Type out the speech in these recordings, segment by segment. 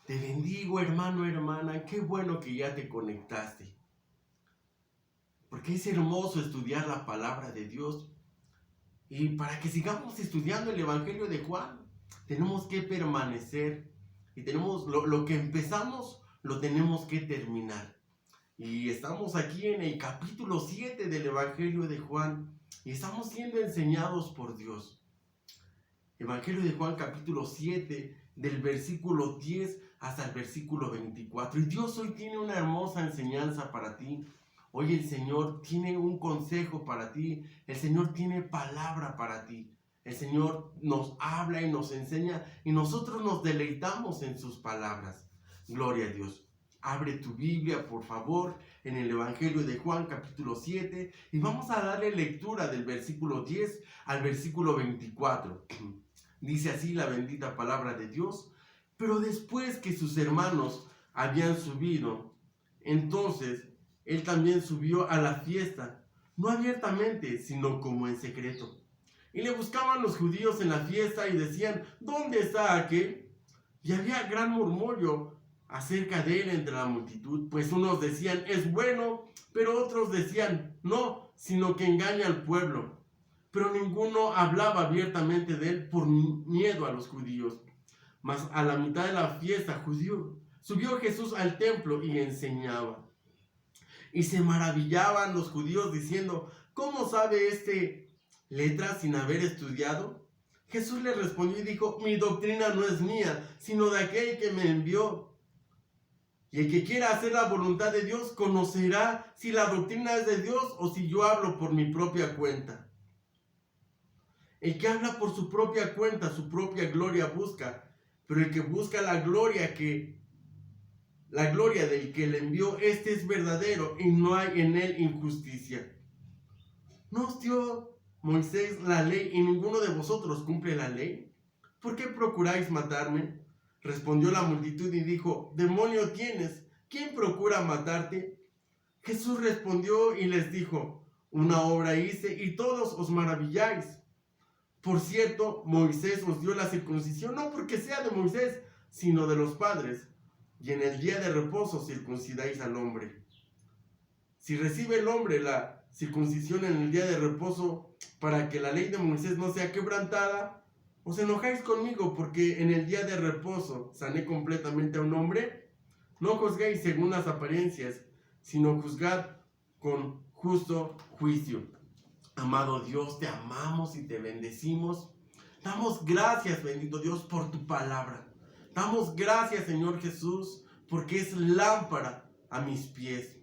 Te bendigo, hermano, hermana. Qué bueno que ya te conectaste. Porque es hermoso estudiar la palabra de Dios. Y para que sigamos estudiando el Evangelio de Juan, tenemos que permanecer. Y tenemos lo que empezamos, lo tenemos que terminar. Y estamos aquí en el capítulo 7 del Evangelio de Juan. Y estamos siendo enseñados por Dios. Evangelio de Juan capítulo 7, del versículo 10 hasta el versículo 24. Y Dios hoy tiene una hermosa enseñanza para ti. Hoy el Señor tiene un consejo para ti. El Señor tiene palabra para ti. El Señor nos habla y nos enseña y nosotros nos deleitamos en sus palabras. Gloria a Dios. Abre tu Biblia, por favor, en el Evangelio de Juan capítulo 7 y vamos a darle lectura del versículo 10 al versículo 24. Dice así la bendita palabra de Dios. Pero después que sus hermanos habían subido, entonces él también subió a la fiesta, no abiertamente, sino como en secreto. Y le buscaban los judíos en la fiesta y decían: ¿dónde está aquel? Y había gran murmullo acerca de él entre la multitud, pues unos decían: es bueno, pero otros decían: no, sino que engaña al pueblo. Pero ninguno hablaba abiertamente de él por miedo a los judíos. Mas a la mitad de la fiesta subió Jesús al templo y enseñaba. Y se maravillaban los judíos diciendo: ¿cómo sabe este letras sin haber estudiado? Jesús les respondió y dijo: mi doctrina no es mía, sino de aquel que me envió. Y el que quiera hacer la voluntad de Dios conocerá si la doctrina es de Dios o si yo hablo por mi propia cuenta. El que habla por su propia cuenta, su propia gloria busca, pero el que busca la gloria del que le envió, este es verdadero y no hay en él injusticia. ¿No os dio Moisés la ley y ninguno de vosotros cumple la ley? ¿Por qué procuráis matarme? Respondió la multitud y dijo: demonio tienes, ¿quién procura matarte? Jesús respondió y les dijo: una obra hice y todos os maravilláis. Por cierto, Moisés os dio la circuncisión, no porque sea de Moisés, sino de los padres. Y en el día de reposo circuncidáis al hombre. Si recibe el hombre la circuncisión en el día de reposo para que la ley de Moisés no sea quebrantada, os enojáis conmigo porque en el día de reposo sané completamente a un hombre. No juzguéis según las apariencias, sino juzgad con justo juicio. Amado Dios, te amamos y te bendecimos. Damos gracias, bendito Dios, por tu palabra. Damos gracias, Señor Jesús, porque es lámpara a mis pies.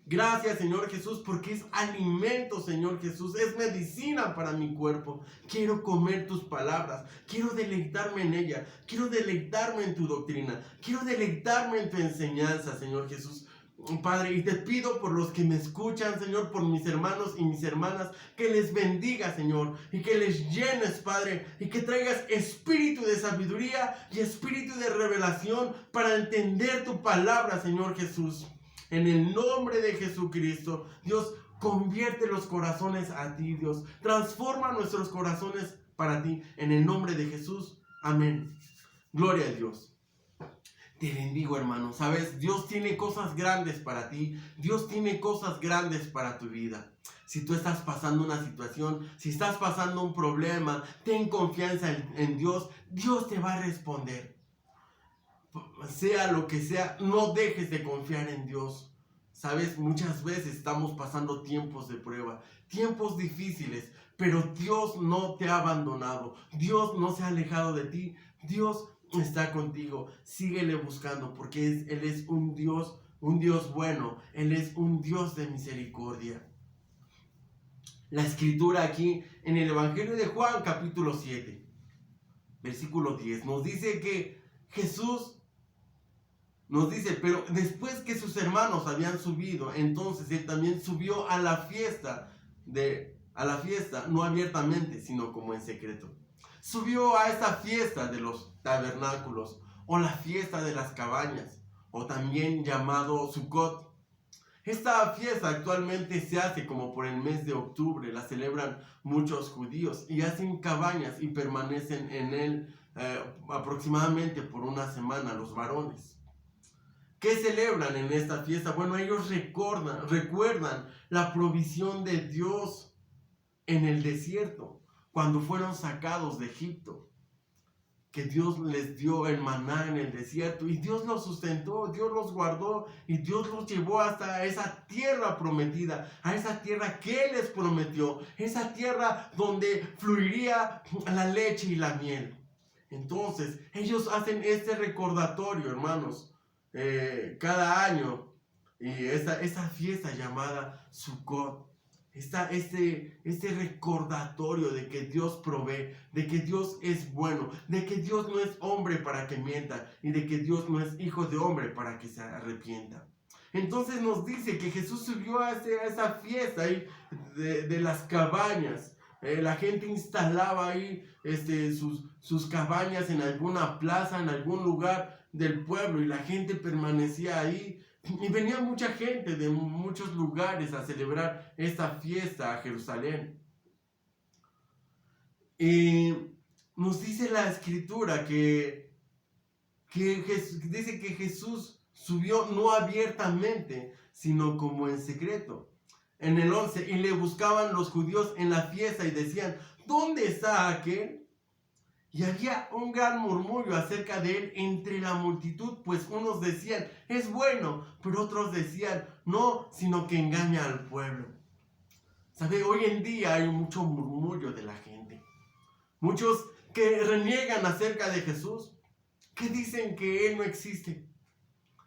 Gracias, Señor Jesús, porque es alimento, Señor Jesús. Es medicina para mi cuerpo. Quiero comer tus palabras. Quiero deleitarme en ella. Quiero deleitarme en tu doctrina. Quiero deleitarme en tu enseñanza, Señor Jesús. Padre, y te pido por los que me escuchan, Señor, por mis hermanos y mis hermanas, que les bendiga, Señor, y que les llenes, Padre, y que traigas espíritu de sabiduría y espíritu de revelación para entender tu palabra, Señor Jesús. En el nombre de Jesucristo, Dios, convierte los corazones a ti, Dios. Transforma nuestros corazones para ti, en el nombre de Jesús. Amén. Gloria a Dios. Te bendigo, hermano. Sabes, Dios tiene cosas grandes para ti. Dios tiene cosas grandes para tu vida. Si tú estás pasando una situación, si estás pasando un problema, ten confianza en Dios. Dios te va a responder. Sea lo que sea, no dejes de confiar en Dios. Sabes, muchas veces estamos pasando tiempos de prueba, tiempos difíciles, pero Dios no te ha abandonado. Dios no se ha alejado de ti. Dios está contigo. Síguele buscando porque Él es un Dios bueno. Él es un Dios de misericordia. La escritura aquí en el Evangelio de Juan capítulo 7, versículo 10, nos dice que Jesús nos dice: pero después que sus hermanos habían subido, entonces Él también subió a la fiesta, no abiertamente, sino como en secreto. Subió a esta fiesta de los tabernáculos, o la fiesta de las cabañas, o también llamado Sukkot. Esta fiesta actualmente se hace como por el mes de octubre. La celebran muchos judíos y hacen cabañas y permanecen en él aproximadamente por una semana los varones. ¿Qué celebran en esta fiesta? Bueno, ellos recuerdan la provisión de Dios en el desierto, cuando fueron sacados de Egipto, que Dios les dio el maná en el desierto y Dios los sustentó, Dios los guardó y Dios los llevó hasta esa tierra prometida, a esa tierra que Él les prometió, esa tierra donde fluiría la leche y la miel. Entonces, ellos hacen este recordatorio, hermanos, cada año, y esta fiesta llamada Sukkot. Este recordatorio de que Dios provee, de que Dios es bueno, de que Dios no es hombre para que mienta y de que Dios no es hijo de hombre para que se arrepienta. Entonces nos dice que Jesús subió a esa fiesta ahí de las cabañas. La gente instalaba ahí sus cabañas en alguna plaza, en algún lugar del pueblo, y la gente permanecía ahí. Y venía mucha gente de muchos lugares a celebrar esta fiesta a Jerusalén. Y nos dice la escritura que dice que Jesús subió no abiertamente, sino como en secreto. En el 11, y le buscaban los judíos en la fiesta y decían, ¿dónde está aquel? Y había un gran murmullo acerca de él entre la multitud, pues unos decían, es bueno, pero otros decían, no, sino que engaña al pueblo. ¿Sabe? Hoy en día hay mucho murmullo de la gente. Muchos que reniegan acerca de Jesús, que dicen que Él no existe,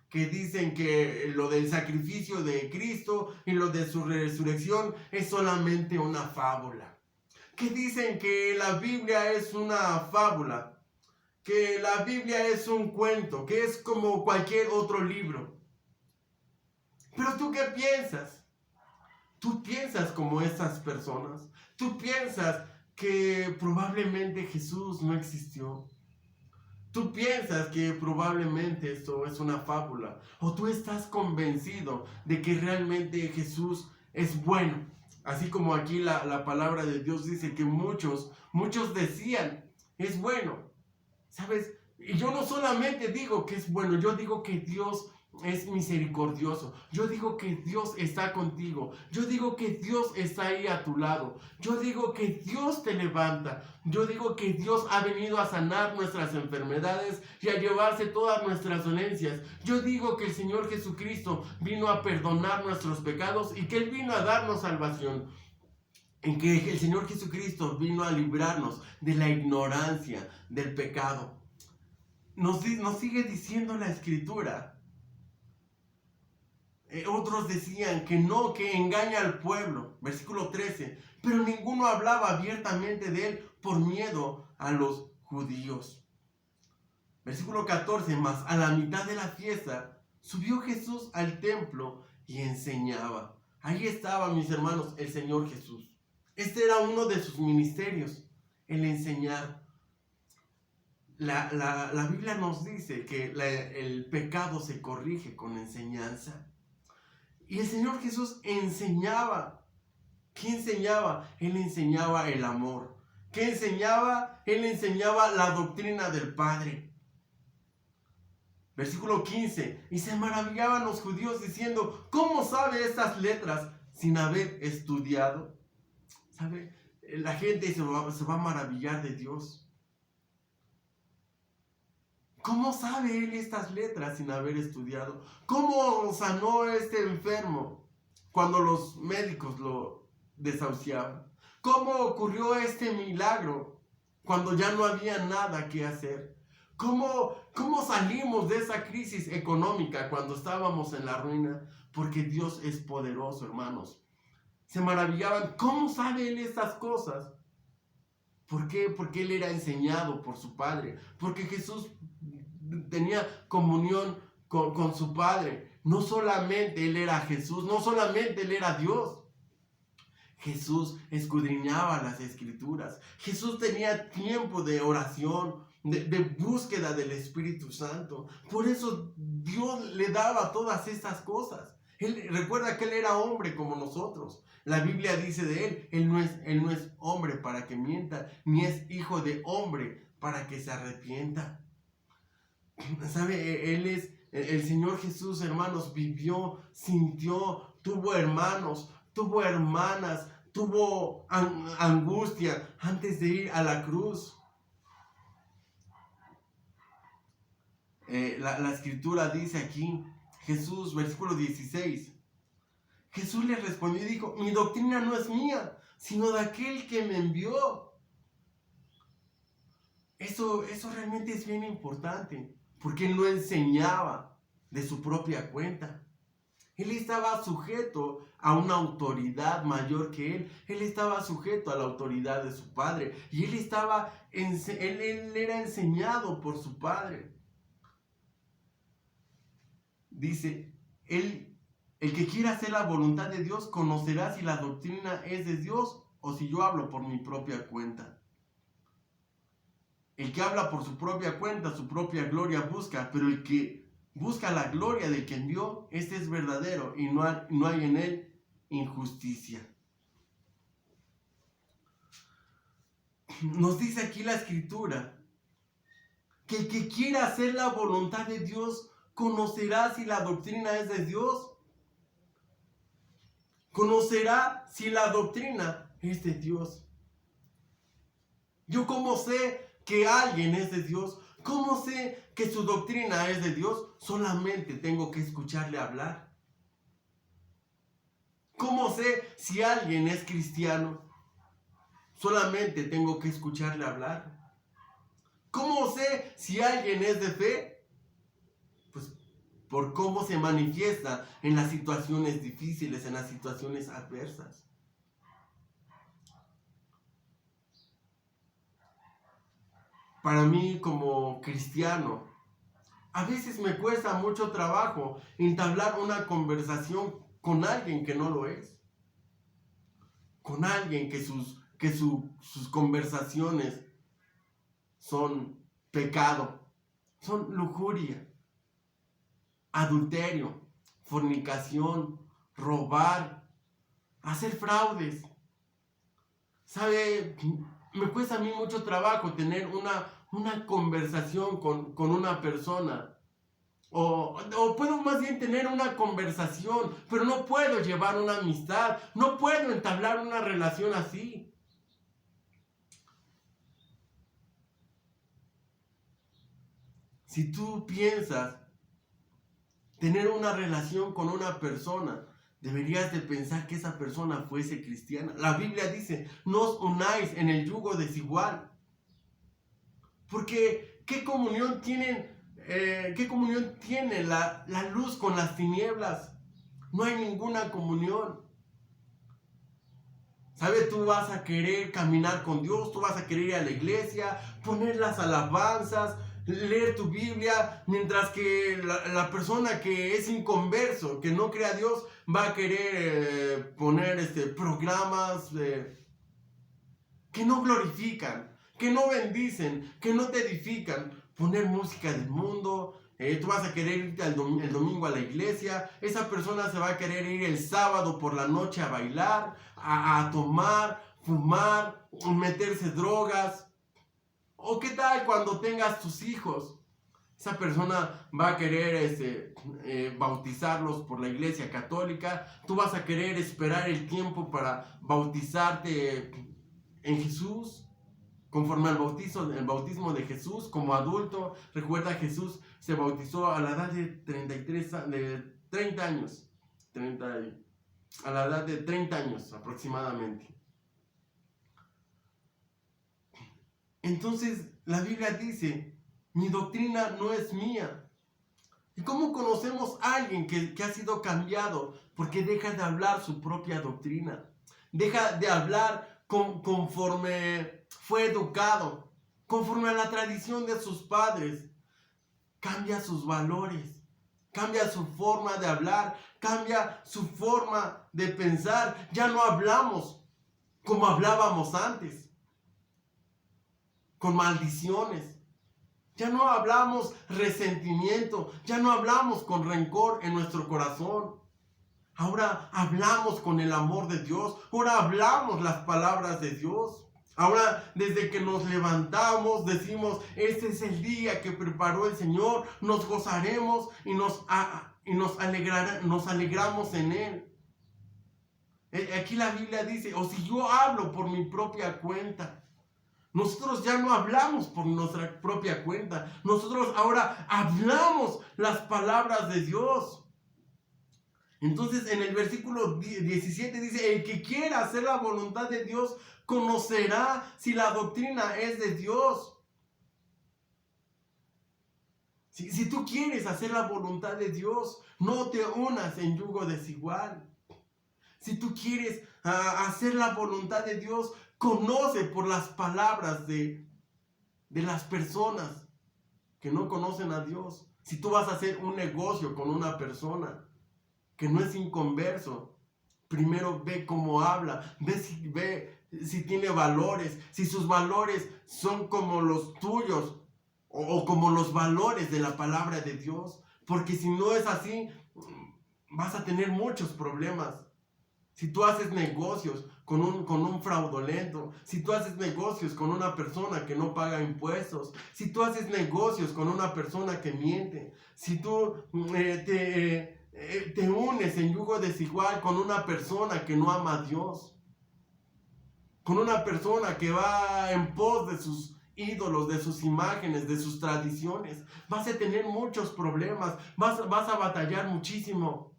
que dicen que lo del sacrificio de Cristo y lo de su resurrección es solamente una fábula. Que dicen que la Biblia es una fábula, que la Biblia es un cuento, que es como cualquier otro libro. Pero ¿tú qué piensas? ¿Tú piensas como estas personas? ¿Tú piensas que probablemente Jesús no existió? ¿Tú piensas que probablemente esto es una fábula? ¿O tú estás convencido de que realmente Jesús es bueno? Así como aquí la palabra de Dios dice que muchos decían, es bueno. ¿Sabes? Y yo no solamente digo que es bueno, yo digo que Dios es misericordioso. Yo digo que Dios está contigo. Yo digo que Dios está ahí a tu lado. Yo digo que Dios te levanta. Yo digo que Dios ha venido a sanar nuestras enfermedades y a llevarse todas nuestras dolencias. Yo digo que el Señor Jesucristo vino a perdonar nuestros pecados y que Él vino a darnos salvación. En que el Señor Jesucristo vino a librarnos de la ignorancia, del pecado. Nos sigue diciendo la Escritura. Otros decían que no, que engaña al pueblo. Versículo 13. Pero ninguno hablaba abiertamente de él por miedo a los judíos. Versículo 14. Mas a la mitad de la fiesta subió Jesús al templo y enseñaba. Ahí estaba, mis hermanos, el Señor Jesús. Este era uno de sus ministerios, el enseñar. La Biblia nos dice que el pecado se corrige con enseñanza. Y el Señor Jesús enseñaba. ¿Qué enseñaba? Él enseñaba el amor. ¿Qué enseñaba? Él enseñaba la doctrina del Padre. Versículo 15. Y se maravillaban los judíos diciendo, ¿cómo sabe estas letras sin haber estudiado? ¿Sabe? La gente se va a maravillar de Dios. ¿Cómo sabe él estas letras sin haber estudiado? ¿Cómo sanó este enfermo cuando los médicos lo desahuciaban? ¿Cómo ocurrió este milagro cuando ya no había nada que hacer? ¿Cómo salimos de esa crisis económica cuando estábamos en la ruina? Porque Dios es poderoso, hermanos. Se maravillaban. ¿Cómo sabe él estas cosas? ¿Por qué? Porque él era enseñado por su Padre. Porque Jesús tenía comunión con su Padre. No solamente Él era Jesús, no solamente Él era Dios. Jesús escudriñaba las Escrituras. Jesús tenía tiempo de oración, de búsqueda del Espíritu Santo. Por eso Dios le daba todas estas cosas. Recuerda que Él era hombre como nosotros. La Biblia dice de Él no es hombre para que mienta, ni es hijo de hombre para que se arrepienta. ¿Sabe? Él es el Señor Jesús, hermanos, vivió, sintió, tuvo hermanos, tuvo hermanas, tuvo angustia antes de ir a la cruz. La escritura dice aquí, Jesús, versículo 16, Jesús le respondió y dijo, mi doctrina no es mía, sino de aquel que me envió. Eso realmente es bien importante, porque él no enseñaba de su propia cuenta. Él estaba sujeto a una autoridad mayor que él. Él estaba sujeto a la autoridad de su padre. Y él era enseñado por su padre. Dice, el que quiera hacer la voluntad de Dios conocerá si la doctrina es de Dios o si yo hablo por mi propia cuenta. El que habla por su propia cuenta, su propia gloria busca, pero el que busca la gloria del que envió, este es verdadero y no hay en él injusticia. Nos dice aquí la escritura que el que quiera hacer la voluntad de Dios conocerá si la doctrina es de Dios. Conocerá si la doctrina es de Dios. ¿Yo cómo sé que alguien es de Dios? ¿Cómo sé que su doctrina es de Dios? Solamente tengo que escucharle hablar. ¿Cómo sé si alguien es cristiano? Solamente tengo que escucharle hablar. ¿Cómo sé si alguien es de fe? Pues por cómo se manifiesta en las situaciones difíciles, en las situaciones adversas. Para mí como cristiano, a veces me cuesta mucho trabajo entablar una conversación con alguien que no lo es. Con alguien que sus conversaciones son pecado, son lujuria, adulterio, fornicación, robar, hacer fraudes. ¿Sabe? Me cuesta a mí mucho trabajo tener una conversación con una persona. O puedo más bien tener una conversación, pero no puedo llevar una amistad, no puedo entablar una relación así. Si tú piensas tener una relación con una persona, deberías de pensar que esa persona fuese cristiana. La Biblia dice, no os unáis en el yugo desigual. Porque, ¿qué comunión tiene la luz con las tinieblas? No hay ninguna comunión. ¿Sabes? Tú vas a querer caminar con Dios, tú vas a querer ir a la iglesia, poner las alabanzas, leer tu Biblia, mientras que la persona que es inconverso, que no cree a Dios, va a querer poner programas que no glorifican, que no bendicen, que no te edifican, poner música del mundo. Tú vas a querer irte el domingo a la iglesia, esa persona se va a querer ir el sábado por la noche a bailar, a tomar, fumar, meterse drogas. ¿O qué tal cuando tengas tus hijos? Esa persona va a querer bautizarlos por la iglesia católica. Tú vas a querer esperar el tiempo para bautizarte en Jesús, conforme al bautismo de Jesús como adulto. Recuerda, Jesús se bautizó a la edad de 30 años. A la edad de 30 años aproximadamente. Entonces la Biblia dice, mi doctrina no es mía. ¿Y cómo conocemos a alguien que ha sido cambiado? Porque deja de hablar su propia doctrina. Deja de hablar conforme fue educado, conforme a la tradición de sus padres. Cambia sus valores, cambia su forma de hablar, cambia su forma de pensar. Ya no hablamos como hablábamos antes, con maldiciones. Ya no hablamos resentimiento, ya no hablamos con rencor en nuestro corazón. Ahora hablamos con el amor de Dios, ahora hablamos las palabras de Dios. Ahora, desde que nos levantamos, decimos, este es el día que preparó el Señor, nos gozaremos y nos alegramos en Él. Aquí la Biblia dice, o si yo hablo por mi propia cuenta, nosotros ya no hablamos por nuestra propia cuenta, nosotros ahora hablamos las palabras de Dios. Entonces en el versículo 17 dice, el que quiera hacer la voluntad de Dios conocerá si la doctrina es de Dios. Si tú quieres hacer la voluntad de Dios, no te unas en yugo desigual. Si tú quieres hacer la voluntad de Dios, conoce por las palabras de las personas que no conocen a Dios. Si tú vas a hacer un negocio con una persona que no es inconverso, primero ve cómo habla, ve si tiene valores, si sus valores son como los tuyos o como los valores de la palabra de Dios. Porque si no es así, vas a tener muchos problemas. Si tú haces negocios con un fraudulento, si tú haces negocios con una persona que no paga impuestos, si tú haces negocios con una persona que miente, si tú te unes en yugo desigual con una persona que no ama a Dios, con una persona que va en pos de sus ídolos, de sus imágenes, de sus tradiciones, vas a tener muchos problemas, vas a batallar muchísimo.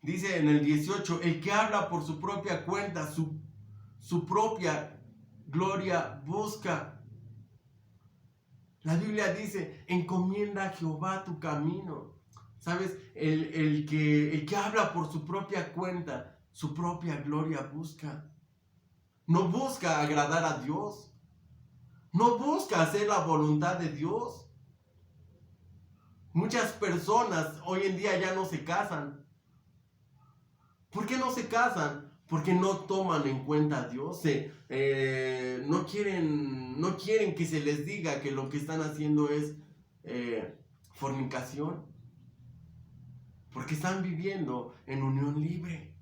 Dice en el 18, el que habla por su propia cuenta, su propia gloria busca. La Biblia dice, encomienda a Jehová tu camino. ¿Sabes? El que habla por su propia cuenta, su propia gloria busca. No busca agradar a Dios. No busca hacer la voluntad de Dios. Muchas personas hoy en día ya no se casan. ¿Por qué no se casan? Porque no toman en cuenta a Dios. No quieren que se les diga que lo que están haciendo es fornicación. Porque están viviendo en unión libre.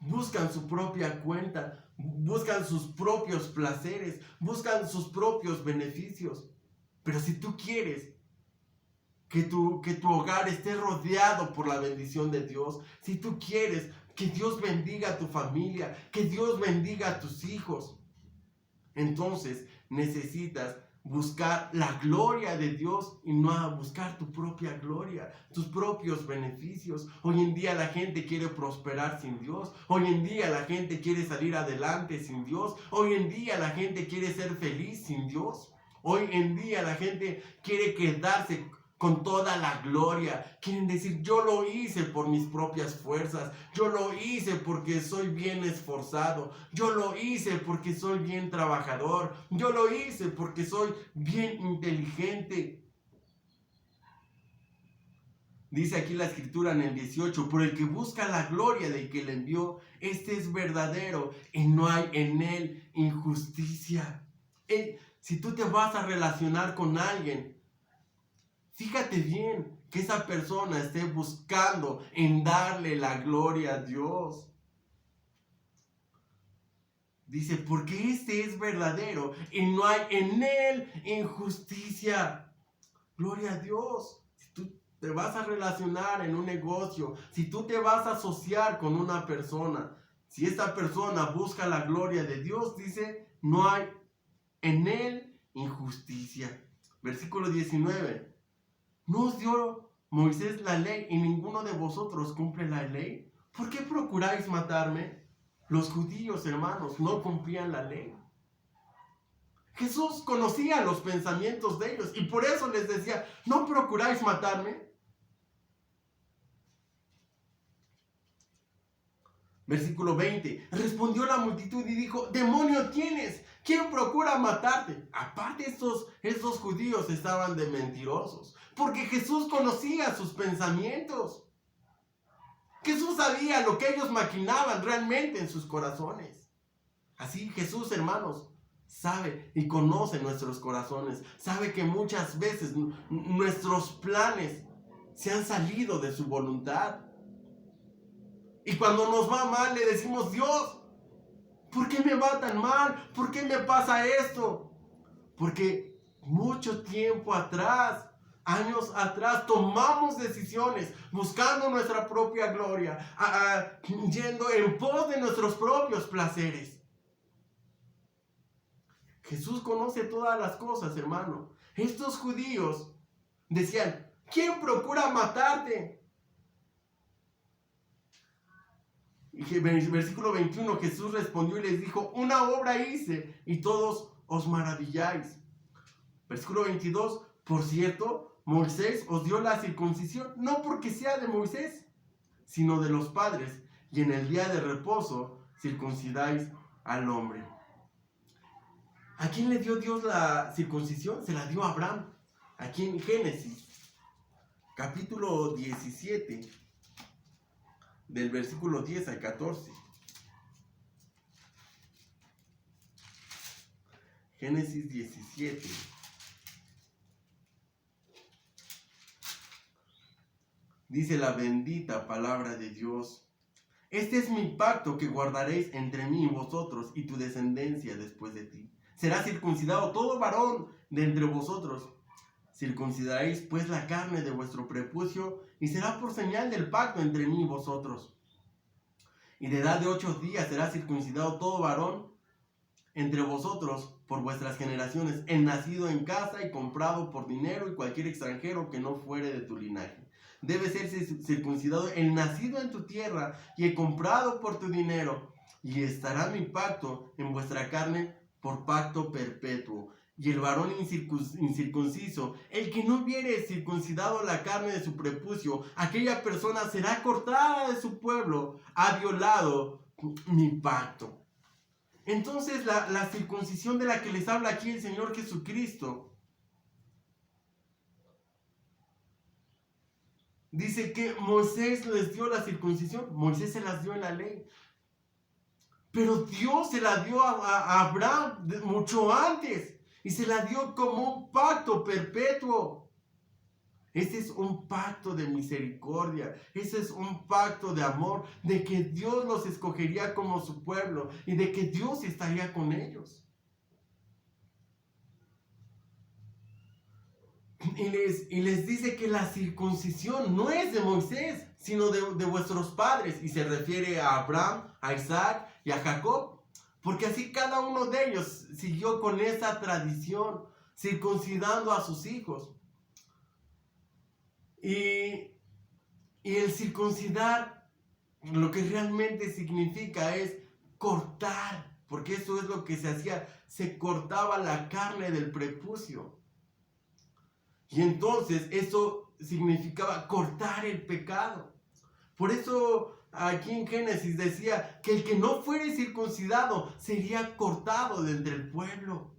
Buscan su propia cuenta. Buscan sus propios placeres. Buscan sus propios beneficios. Pero si tú quieres que tu hogar esté rodeado por la bendición de Dios, si tú quieres que Dios bendiga a tu familia, que Dios bendiga a tus hijos, entonces necesitas buscar la gloria de Dios y no buscar tu propia gloria, tus propios beneficios. Hoy en día la gente quiere prosperar sin Dios. Hoy en día la gente quiere salir adelante sin Dios. Hoy en día la gente quiere ser feliz sin Dios. Hoy en día la gente quiere quedarse con toda la gloria. Quieren decir, yo lo hice por mis propias fuerzas, yo lo hice porque soy bien esforzado, yo lo hice porque soy bien trabajador, yo lo hice porque soy bien inteligente. Dice aquí la escritura en el 18, por el que busca la gloria del que le envió, este es verdadero y no hay en él injusticia. Si tú te vas a relacionar con alguien, fíjate bien que esa persona esté buscando en darle la gloria a Dios. Dice, porque este es verdadero y no hay en él injusticia. Gloria a Dios. Si tú te vas a relacionar en un negocio, si tú te vas a asociar con una persona, si esta persona busca la gloria de Dios, dice, no hay en él injusticia. Versículo 19. ¿No os dio Moisés la ley y ninguno de vosotros cumple la ley? ¿Por qué procuráis matarme? Los judíos, hermanos, no cumplían la ley. Jesús conocía los pensamientos de ellos y por eso les decía, ¿no procuráis matarme? Versículo 20. Respondió la multitud y dijo, demonio tienes, ¿quién procura matarte? Aparte estos judíos estaban de mentirosos, porque Jesús conocía sus pensamientos. Jesús sabía lo que ellos maquinaban realmente en sus corazones. Así Jesús, hermanos, sabe y conoce nuestros corazones. Sabe que muchas veces nuestros planes se han salido de su voluntad. Y cuando nos va mal le decimos: Dios, ¿por qué me va tan mal? ¿Por qué me pasa esto? Porque mucho tiempo atrás, años atrás, tomamos decisiones buscando nuestra propia gloria, yendo en pos de nuestros propios placeres. Jesús conoce todas las cosas, hermano. Estos judíos decían: ¿quién procura matarte? Y versículo 21, Jesús respondió y les dijo: una obra hice y todos os maravilláis. Versículo 22, por cierto, Moisés os dio la circuncisión, no porque sea de Moisés, sino de los padres, y en el día de reposo circuncidáis al hombre. ¿A quién le dio Dios la circuncisión? Se la dio a Abraham. Aquí en Génesis, capítulo 17, del versículo 10 al 14. Génesis 17. Dice la bendita palabra de Dios: este es mi pacto que guardaréis entre mí y vosotros y tu descendencia después de ti. Será circuncidado todo varón de entre vosotros. Circuncidaréis pues la carne de vuestro prepucio, y será por señal del pacto entre mí y vosotros. Y de edad de 8 días será circuncidado todo varón entre vosotros por vuestras generaciones, el nacido en casa y comprado por dinero, y cualquier extranjero que no fuere de tu linaje. Debe ser circuncidado el nacido en tu tierra y el comprado por tu dinero. Y estará mi pacto en vuestra carne por pacto perpetuo. Y el varón incircunciso, el que no hubiere circuncidado la carne de su prepucio, aquella persona será cortada de su pueblo, ha violado mi pacto. Entonces la circuncisión de la que les habla aquí el Señor Jesucristo, dice que Moisés les dio la circuncisión. Moisés se las dio en la ley. Pero Dios se la dio a Abraham mucho antes. Y se la dio como un pacto perpetuo. Ese es un pacto de misericordia. Ese es un pacto de amor. De que Dios los escogería como su pueblo. Y de que Dios estaría con ellos. Y les dice que la circuncisión no es de Moisés, sino de vuestros padres. Y se refiere a Abraham, a Isaac y a Jacob. Porque así cada uno de ellos siguió con esa tradición, circuncidando a sus hijos. Y el circuncidar, lo que realmente significa es cortar. Porque eso es lo que se hacía. Se cortaba la carne del prepucio. Y entonces eso significaba cortar el pecado. Por eso aquí en Génesis decía que el que no fuere circuncidado sería cortado de entre el pueblo.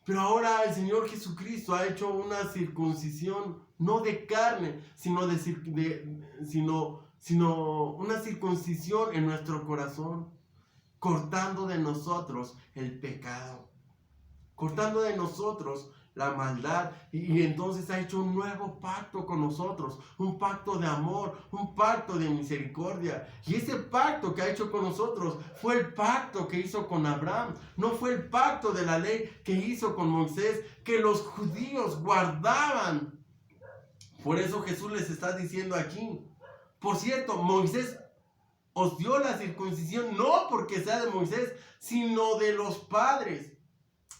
Pero ahora el Señor Jesucristo ha hecho una circuncisión no de carne, sino una circuncisión en nuestro corazón, cortando de nosotros el pecado, cortando de nosotros la maldad, y entonces ha hecho un nuevo pacto con nosotros, un pacto de amor, un pacto de misericordia. Y ese pacto que ha hecho con nosotros fue el pacto que hizo con Abraham, no fue el pacto de la ley que hizo con Moisés, que los judíos guardaban. Por eso Jesús les está diciendo aquí: por cierto, Moisés os dio la circuncisión no porque sea de Moisés, sino de los padres,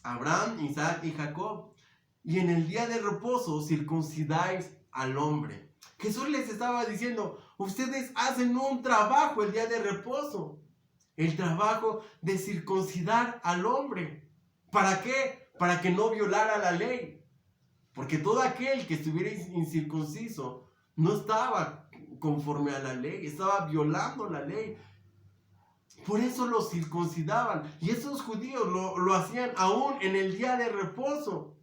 Abraham, Isaac y Jacob. Y en el día de reposo circuncidáis al hombre. Jesús les estaba diciendo: ustedes hacen un trabajo el día de reposo. El trabajo de circuncidar al hombre. ¿Para qué? Para que no violara la ley. Porque todo aquel que estuviera incircunciso no estaba conforme a la ley, estaba violando la ley. Por eso los circuncidaban. Y esos judíos lo hacían aún en el día de reposo.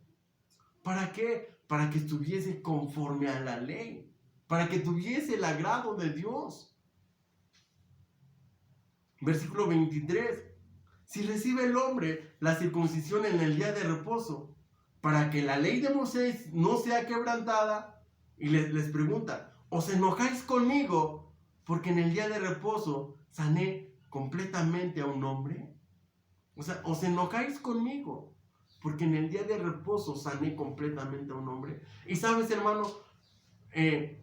¿Para qué? Para que estuviese conforme a la ley. Para que tuviese el agrado de Dios. Versículo 23. Si recibe el hombre la circuncisión en el día de reposo, para que la ley de Moisés no sea quebrantada. Y les pregunta, ¿os enojáis conmigo porque en el día de reposo sané completamente a un hombre? O sea, ¿os enojáis conmigo porque en el día de reposo sané completamente a un hombre? Y sabes, hermano,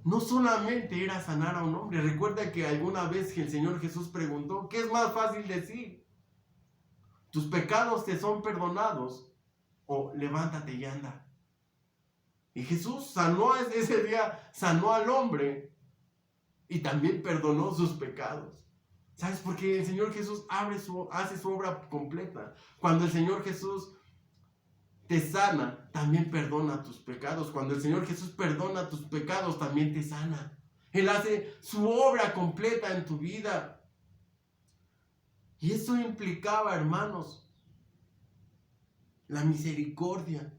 no solamente era sanar a un hombre. Recuerda que alguna vez que el Señor Jesús preguntó, ¿qué es más fácil decir? ¿Tus pecados te son perdonados? O levántate y anda. Y Jesús sanó ese día, sanó al hombre y también perdonó sus pecados. ¿Sabes? Porque el Señor Jesús hace su obra completa. Cuando el Señor Jesús te sana, también perdona tus pecados. Cuando el Señor Jesús perdona tus pecados, también te sana. Él hace su obra completa en tu vida. Y eso implicaba, hermanos, la misericordia.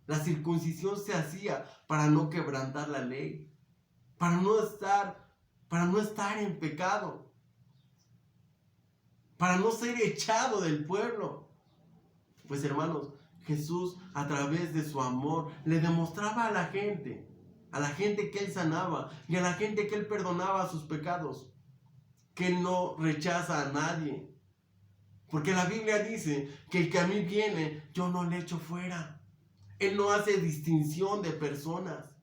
La circuncisión se hacía para no quebrantar la ley, para no estar en pecado, para no ser echado del pueblo. Pues, hermanos, Jesús, a través de su amor, le demostraba a la gente que Él sanaba y a la gente que Él perdonaba sus pecados, que Él no rechaza a nadie. Porque la Biblia dice que el que a mí viene, yo no le echo fuera. Él no hace distinción de personas.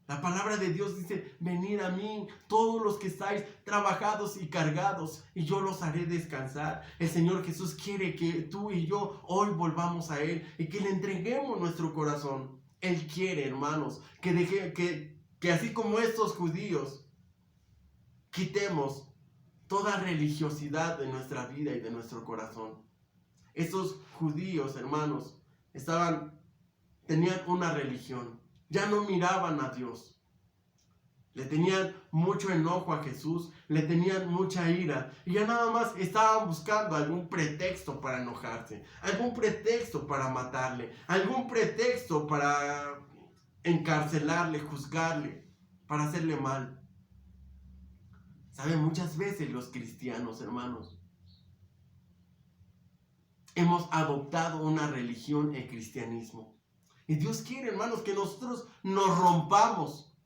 La palabra de Dios dice, venid a mí, todos los que estáis trabajados y cargados, y yo los haré descansar. El Señor Jesús quiere que tú y yo hoy volvamos a Él y que le entreguemos nuestro corazón. Él quiere, hermanos, que así como estos judíos, quitemos toda religiosidad de nuestra vida y de nuestro corazón. Estos judíos, hermanos, tenían una religión. Ya no miraban a Dios. Le tenían mucho enojo a Jesús, le tenían mucha ira y ya nada más estaban buscando algún pretexto para enojarse, algún pretexto para matarle, algún pretexto para encarcelarle, juzgarle, para hacerle mal. ¿Saben? Muchas veces los cristianos, hermanos, hemos adoptado una religión, el cristianismo. Y Dios quiere, hermanos, que nosotros nos rompamos,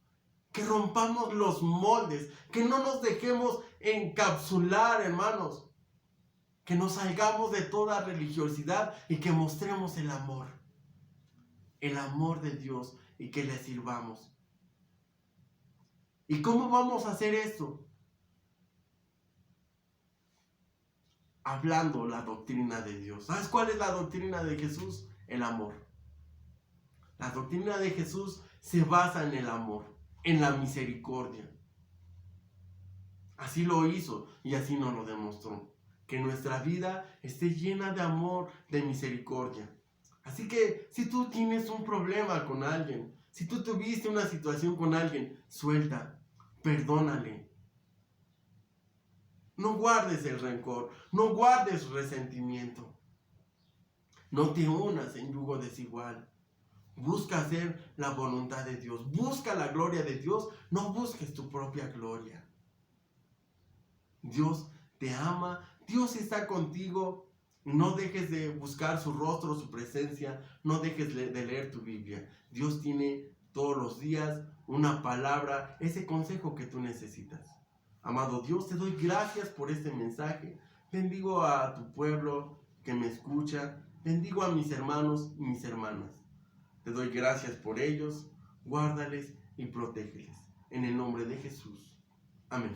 que rompamos los moldes, que no nos dejemos encapsular, hermanos, que nos salgamos de toda religiosidad y que mostremos el amor de Dios y que le sirvamos. ¿Y cómo vamos a hacer esto? Hablando la doctrina de Dios. ¿Sabes cuál es la doctrina de Jesús? El amor. La doctrina de Jesús se basa en el amor, en la misericordia. Así lo hizo y así nos lo demostró. Que nuestra vida esté llena de amor, de misericordia. Así que si tú tienes un problema con alguien, si tú tuviste una situación con alguien, suelta, perdónale. No guardes el rencor, no guardes resentimiento. No te unas en yugo desigual. Busca hacer la voluntad de Dios. Busca la gloria de Dios. No busques tu propia gloria. Dios te ama. Dios está contigo. No dejes de buscar su rostro, su presencia. No dejes de leer tu Biblia. Dios tiene todos los días una palabra, ese consejo que tú necesitas. Amado Dios, te doy gracias por este mensaje. Bendigo a tu pueblo que me escucha. Bendigo a mis hermanos y mis hermanas. Te doy gracias por ellos, guárdales y protégeles. En el nombre de Jesús. Amén.